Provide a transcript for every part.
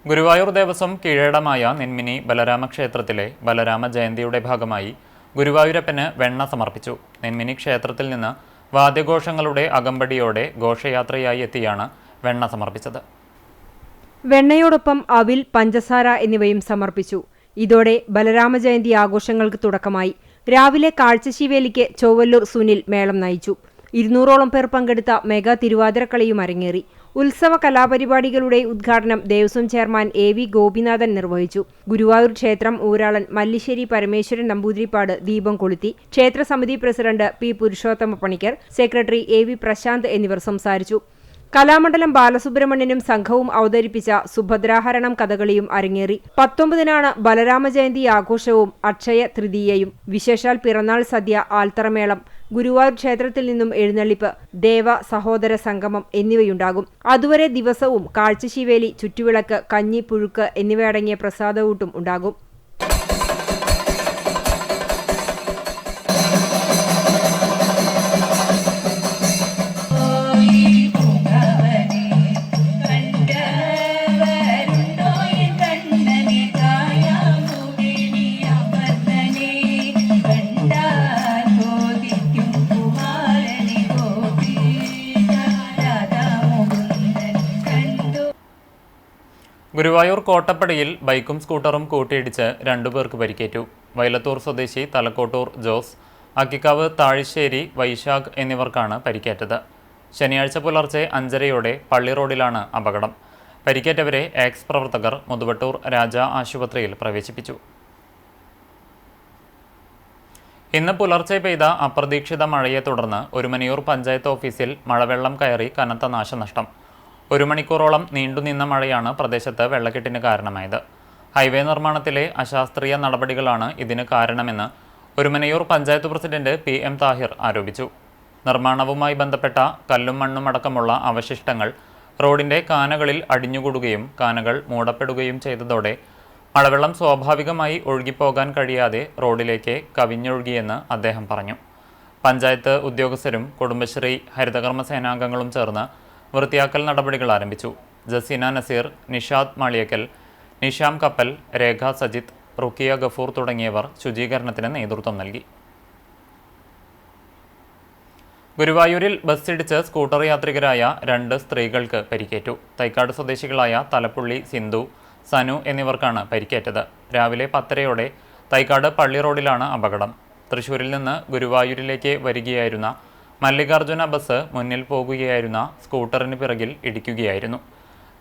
ഗുരുവായൂർ ദേവസ്വം കീഴടമായ നെന്മിനി ബലരാമ ക്ഷേത്രത്തിലെ ബലരാമ ജയന്തിയുടെ ഭാഗമായി ഗുരുവായൂരപ്പന് വെണ്ണ സമർപ്പിച്ചു. നെന്മിനി ക്ഷേത്രത്തിൽ നിന്ന് വാദ്യഘോഷങ്ങളുടെ അകമ്പടിയോടെ ഘോഷയാത്രയായി എത്തിയാണ് വെണ്ണ സമർപ്പിച്ചത്. വെണ്ണയോടൊപ്പം അവിൽ, പഞ്ചസാര എന്നിവയും സമർപ്പിച്ചു. ഇതോടെ ബലരാമ ജയന്തി ആഘോഷങ്ങൾക്ക് തുടക്കമായി. രാവിലെ കാഴ്ചശീവേലിക്ക് ചൊവ്വല്ലൂർ സുനിൽ മേളം നയിച്ചു. 200ഓളം പേർ പങ്കെടുത്ത മെഗാ തിരുവാതിരക്കളിയും അരങ്ങേറി. ഉത്സവ കലാപരിപാടികളുടെ ഉദ്ഘാടനം ദേവസ്വം ചെയർമാൻ എ.വി. ഗോപിനാഥൻ നിർവഹിച്ചു. ഗുരുവായൂർ ക്ഷേത്രം ഊരാളൻ മല്ലിശ്ശേരി പരമേശ്വരൻ നമ്പൂതിരിപ്പാട് ദീപം കൊളുത്തി. ക്ഷേത്ര സമിതി president P. Purushothama Panicker, secretary A V. Prashanth എന്നിവർ സംസാരിച്ചു. കലാമണ്ഡലം ബാലസുബ്രഹ്മണ്യനും സംഘവും അവതരിപ്പിച്ച സുഭദ്രാഹരണം കഥകളിയും അരങ്ങേറി. 19-നാണ് ബലരാമ ജയന്തി ആഘോഷവും അക്ഷയ തൃതീയയും. വിശേഷാൽ പിറന്നാൾ സദ്യ, ആൽത്തറമേളം, ഗുരുവായൂർ ക്ഷേത്രത്തിൽ നിന്നും എഴുന്നള്ളിപ്പ്, ദേവ സഹോദര സംഗമം എന്നിവയുണ്ടാകും. അതുവരെ ദിവസവും കാഴ്ചശീവേലി, ചുറ്റുവിളക്ക്, കഞ്ഞി, പുഴുക്ക് എന്നിവയടങ്ങിയ പ്രസാദകൂട്ടും ഉണ്ടാകും. ഗുരുവായൂർ കോട്ടപ്പടിയിൽ ബൈക്കും സ്കൂട്ടറും കൂട്ടിയിടിച്ച് 2 പേർക്ക് പരിക്കേറ്റു. വൈലത്തൂർ സ്വദേശി തലക്കോട്ടൂർ ജോസ്, അക്കിക്കാവ് താഴിശ്ശേരി വൈശാഖ് എന്നിവർക്കാണ് പരിക്കേറ്റത്. ശനിയാഴ്ച പുലർച്ചെ 5:30 പള്ളി റോഡിലാണ് അപകടം. പരിക്കേറ്റവരെ എക്സ് പ്രവർത്തകർ മുതുവട്ടൂർ രാജ ആശുപത്രിയിൽ പ്രവേശിപ്പിച്ചു. ഇന്ന് പുലർച്ചെ പെയ്ത അപ്രതീക്ഷിത മഴയെ തുടർന്ന് ഒരുമനയൂർ പഞ്ചായത്ത് ഓഫീസിൽ മഴവെള്ളം കയറി കനത്ത നാശനഷ്ടം. 1 മണിക്കൂറോളം നീണ്ടുനിന്ന മഴയാണ് പ്രദേശത്ത് വെള്ളക്കെട്ടിന് കാരണമായത്. ഹൈവേ നിർമ്മാണത്തിലെ അശാസ്ത്രീയ നടപടികളാണ് ഇതിന് കാരണമെന്ന് ഒരുമനയൂർ പഞ്ചായത്ത് പ്രസിഡന്റ് PM താഹിർ ആരോപിച്ചു. നിർമ്മാണവുമായി ബന്ധപ്പെട്ട കല്ലും മണ്ണും അടക്കമുള്ള അവശിഷ്ടങ്ങൾ റോഡിന്റെ കാനകളിൽ അടിഞ്ഞുകൂടുകയും കാനകൾ മൂടപ്പെടുകയും ചെയ്തതോടെ മഴവെള്ളം സ്വാഭാവികമായി ഒഴുകിപ്പോകാൻ കഴിയാതെ റോഡിലേക്ക് കവിഞ്ഞൊഴുകിയെന്ന് അദ്ദേഹം പറഞ്ഞു. പഞ്ചായത്ത് ഉദ്യോഗസ്ഥരും കുടുംബശ്രീ ഹരിതകർമ്മ സേനാംഗങ്ങളും ചേർന്ന് വൃത്തിയാക്കൽ നടപടികൾ ആരംഭിച്ചു. ജസീന നസീർ, നിഷാദ് മാളിയക്കൽ, നിഷാം കപ്പൽ, രേഖ സജിത്ത്, റുക്കിയ ഗഫൂർ തുടങ്ങിയവർ ശുചീകരണത്തിന് നേതൃത്വം നൽകി. ഗുരുവായൂരിൽ ബസ്സിടിച്ച് സ്കൂട്ടർ യാത്രികരായ 2 സ്ത്രീകൾക്ക് പരിക്കേറ്റു. തൈക്കാട് സ്വദേശികളായ തലപ്പുള്ളി സിന്ധു, സനു എന്നിവർക്കാണ് പരിക്കേറ്റത്. രാവിലെ 10:30 തൈക്കാട് പള്ളി റോഡിലാണ് അപകടം. തൃശൂരിൽ നിന്ന് ഗുരുവായൂരിലേക്ക് വരികയായിരുന്ന മല്ലികാർജുന ബസ് മുന്നിൽ പോകുകയായിരുന്ന സ്കൂട്ടറിന് പിറകിൽ ഇടിക്കുകയായിരുന്നു.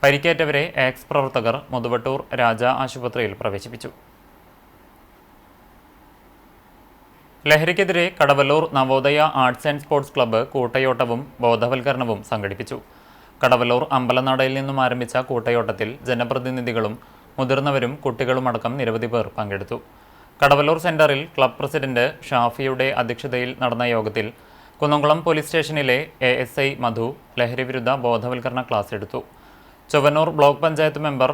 പരിക്കേറ്റവരെ എക്സ് പ്രവർത്തകർ മുതുവട്ടൂർ രാജ ആശുപത്രിയിൽ പ്രവേശിപ്പിച്ചു. ലഹരിക്കെതിരെ Kadavallur Navodaya arts and sports club കൂട്ടയോട്ടവും ബോധവൽക്കരണവും സംഘടിപ്പിച്ചു. കടവല്ലൂർ അമ്പലനടയിൽ നിന്നും ആരംഭിച്ച കൂട്ടയോട്ടത്തിൽ ജനപ്രതിനിധികളും മുതിർന്നവരും കുട്ടികളുമടക്കം നിരവധി പേർ പങ്കെടുത്തു. കടവല്ലൂർ സെന്ററിൽ ക്ലബ്ബ് പ്രസിഡന്റ് ഷാഫിയുടെ അധ്യക്ഷതയിൽ നടന്ന യോഗത്തിൽ കുന്നംകുളം പോലീസ് സ്റ്റേഷനിലെ ASI മധു ലഹരിവിരുദ്ധ ബോധവൽക്കരണ ക്ലാസ് എടുത്തു. ചൊവ്വന്നൂർ ബ്ലോക്ക് പഞ്ചായത്ത് മെമ്പർ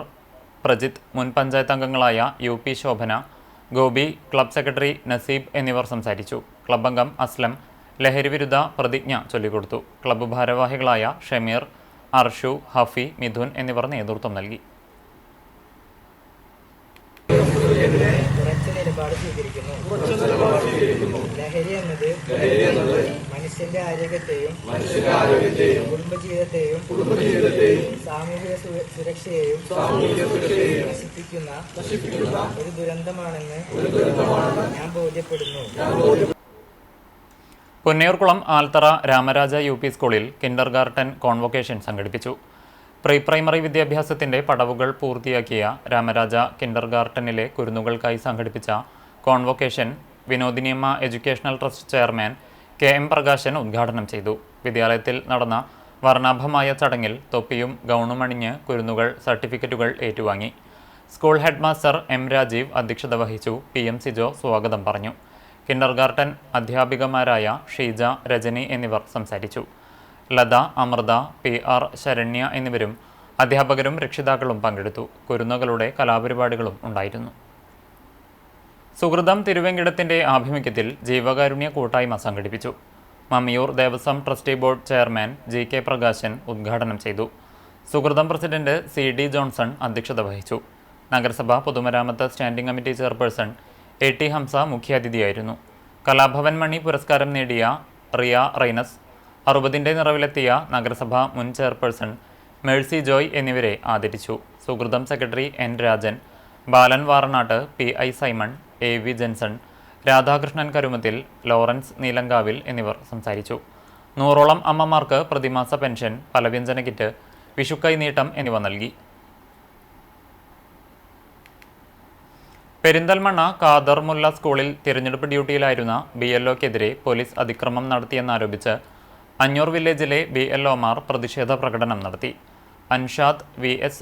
പ്രജിത്ത്, മുൻ പഞ്ചായത്ത് അംഗങ്ങളായ UP Shobhana, Gopi, club secretary Naseeb എന്നിവർ സംസാരിച്ചു. ക്ലബ് അംഗം അസ്ലം ലഹരിവിരുദ്ധ പ്രതിജ്ഞ ചൊല്ലിക്കൊടുത്തു. ക്ലബ്ബ് ഭാരവാഹികളായ ഷമീർ, അർഷു, ഹഫി, മിഥുൻ എന്നിവർ നേതൃത്വം നൽകി. ലഹരി എന്നത് മനുഷ്യന്റെ ആരോഗ്യത്തെയും കുടുംബജീവിതത്തെയും സാമൂഹിക സുരക്ഷയെയും നശിപ്പിക്കുന്ന ഒരു ദുരന്തമാണെന്ന് ഞാൻ ബോധ്യപ്പെടുന്നു. പുന്നയൂർകുളം ആൽത്തറ രാമരാജ UP സ്കൂളിൽ കിൻഡർ ഗാർട്ടൻ കോൺവൊക്കേഷൻ സംഘടിപ്പിച്ചു. പ്രീ പ്രൈമറി വിദ്യാഭ്യാസത്തിന്റെ പടവുകൾ പൂർത്തിയാക്കിയ രാമരാജ കിൻഡർ ഗാർട്ടനിലെ കുരുന്നുകൾക്കായി സംഘടിപ്പിച്ച convocation Vinodiniamma educational trust chairman KM Prakashan ഉദ്ഘാടനം ചെയ്തു. വിദ്യാലയത്തിൽ നടന്ന വർണ്ണാഭമായ ചടങ്ങിൽ തൊപ്പിയും ഗൗണുമണിഞ്ഞ് കുരുന്നുകൾ സർട്ടിഫിക്കറ്റുകൾ ഏറ്റുവാങ്ങി. School head master M Rajeev അധ്യക്ഷത വഹിച്ചു. PM സിജോ സ്വാഗതം പറഞ്ഞു. കിൻഡർ ഗാർട്ടൻ അധ്യാപികമാരായ ഷീജ, രജനി എന്നിവർ സംസാരിച്ചു. ലത, അമൃത, PR ശരണ്യ എന്നിവരും അധ്യാപകരും രക്ഷിതാക്കളും പങ്കെടുത്തു. കുരുന്നുകളുടെ കലാപരിപാടികളും ഉണ്ടായിരുന്നു. സുഹൃതം തിരുവെങ്കിടത്തിന്റെ ആഭിമുഖ്യത്തിൽ ജീവകാരുണ്യ കൂട്ടായ്മ സംഘടിപ്പിച്ചു. Mammiyur Devaswom trustee board chairman GK Prakashan ഉദ്ഘാടനം ചെയ്തു. സുഹൃതം പ്രസിഡന്റ് CD ജോൺസൺ അധ്യക്ഷത വഹിച്ചു. നഗരസഭ പൊതുമരാമത്ത് standing committee chairperson AT Hamsa മുഖ്യാതിഥിയായിരുന്നു. കലാഭവൻ മണി പുരസ്കാരം നേടിയ റിയ റൈനസ്, 60ന്റെ നിറവിലെത്തിയ നഗരസഭ മുൻ ചെയർപേഴ്സൺ മേഴ്സി ജോയ് എന്നിവരെ ആദരിച്ചു. Suhrutham secretary N Rajan, Balan Varanattu, PI Simon, AV Jenson, Radhakrishnan Karumathil, Lawrence Neelankavil എന്നിവർ സംസാരിച്ചു. 100ഓളം അമ്മമാർക്ക് പ്രതിമാസ പെൻഷൻ, പലവ്യഞ്ജന കിറ്റ്, വിഷുക്കൈനീട്ടം എന്നിവ നൽകി. പെരിന്തൽമണ്ണ ഖാദർ മുല്ല സ്കൂളിൽ തിരഞ്ഞെടുപ്പ് ഡ്യൂട്ടിയിലായിരുന്ന BLOക്കെതിരെ പോലീസ് അതിക്രമം നടത്തിയെന്നാരോപിച്ച് അഞ്ഞൂർ വില്ലേജിലെ BLOമാർ പ്രതിഷേധ പ്രകടനം നടത്തി. അൻഷാദ്, VS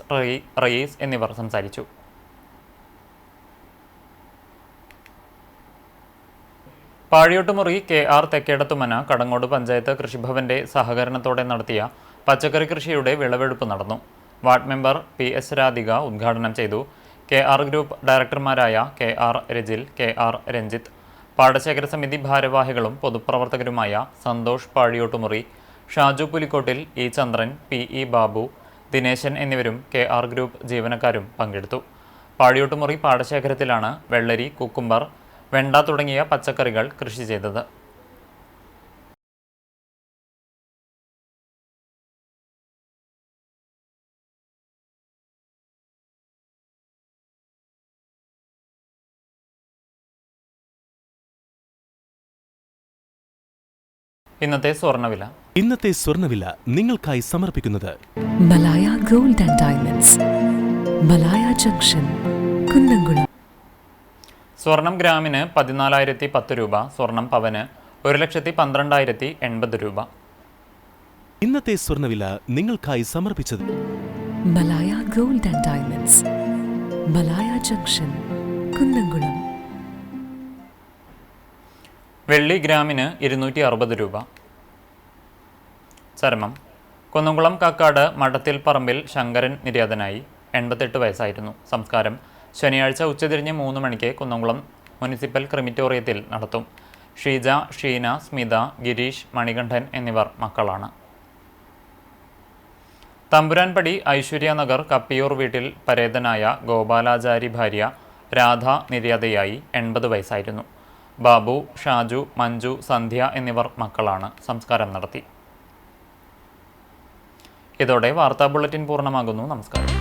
റയീസ് എന്നിവർ സംസാരിച്ചു. പാഴിയോട്ടുമുറി KR തെക്കേടത്തുമന കടങ്ങോട് പഞ്ചായത്ത് കൃഷിഭവന്റെ സഹകരണത്തോടെ നടത്തിയ പച്ചക്കറി കൃഷിയുടെ വിളവെടുപ്പ് നടന്നു. വാർഡ് മെമ്പർ PS രാധിക ഉദ്ഘാടനം ചെയ്തു. KR ഗ്രൂപ്പ് ഡയറക്ടർമാരായ KR രജിൽ, KR രഞ്ജിത്ത്, പാടശേഖര സമിതി ഭാരവാഹികളും പൊതുപ്രവർത്തകരുമായ സന്തോഷ് പാഴിയോട്ടുമുറി, ഷാജു പുലിക്കോട്ടിൽ, E ചന്ദ്രൻ, PE ബാബു, ദിനേശൻ എന്നിവരും KR ഗ്രൂപ്പ് ജീവനക്കാരും പങ്കെടുത്തു. പാഴിയോട്ടുമുറി പാടശേഖരത്തിലാണ് വെള്ളരി, കുക്കുംബർ, വെണ്ട തുടങ്ങിയ പച്ചക്കറികൾ കൃഷി ചെയ്തത്. ഇന്നത്തെ സ്വർണ്ണവില നിങ്ങൾക്കായി സമർപ്പിക്കുന്നത് Malaya gold and diamonds, Malaya junction, Kunnamkulam. സ്വർണം ഗ്രാമിന് 14,010 രൂപ, സ്വർണം പവന് 1,12,080 രൂപ. ഇന്നത്തെ സ്വർണ്ണവില നിങ്ങൾക്കായി സമർപ്പിച്ചത് Malaya gold and diamonds, Malaya junction, Kunnamkulam. വെള്ളി ഗ്രാമിന് 260 രൂപ. ചരമം: കുന്നംകുളം കാക്കാട് മഠത്തിൽ പറമ്പിൽ ശങ്കരൻ നിര്യാതനായി. 88 വയസ്സായിരുന്നു. സംസ്കാരം ശനിയാഴ്ച ഉച്ചതിരിഞ്ഞ് 3 മണിക്ക് കുന്നംകുളം മുനിസിപ്പൽ ക്രിമിറ്റോറിയത്തിൽ നടത്തും. ഷീജ, ഷീന, സ്മിത, ഗിരീഷ്, മണികണ്ഠൻ എന്നിവർ മക്കളാണ്. തമ്പുരാൻപടി ഐശ്വര്യനഗർ കപ്പിയൂർ വീട്ടിൽ പരേതനായ ഗോപാലാചാരി ഭാര്യ രാധ നിര്യാതയായി. 80 വയസ്സായിരുന്നു. ബാബു, ഷാജു, മഞ്ജു, സന്ധ്യ എന്നിവർ മക്കളാണ്. സംസ്കാരം നടത്തി. ഇതോടെ വാർത്താ ബുള്ളറ്റിൻ പൂർണ്ണമാകുന്നു. നമസ്കാരം.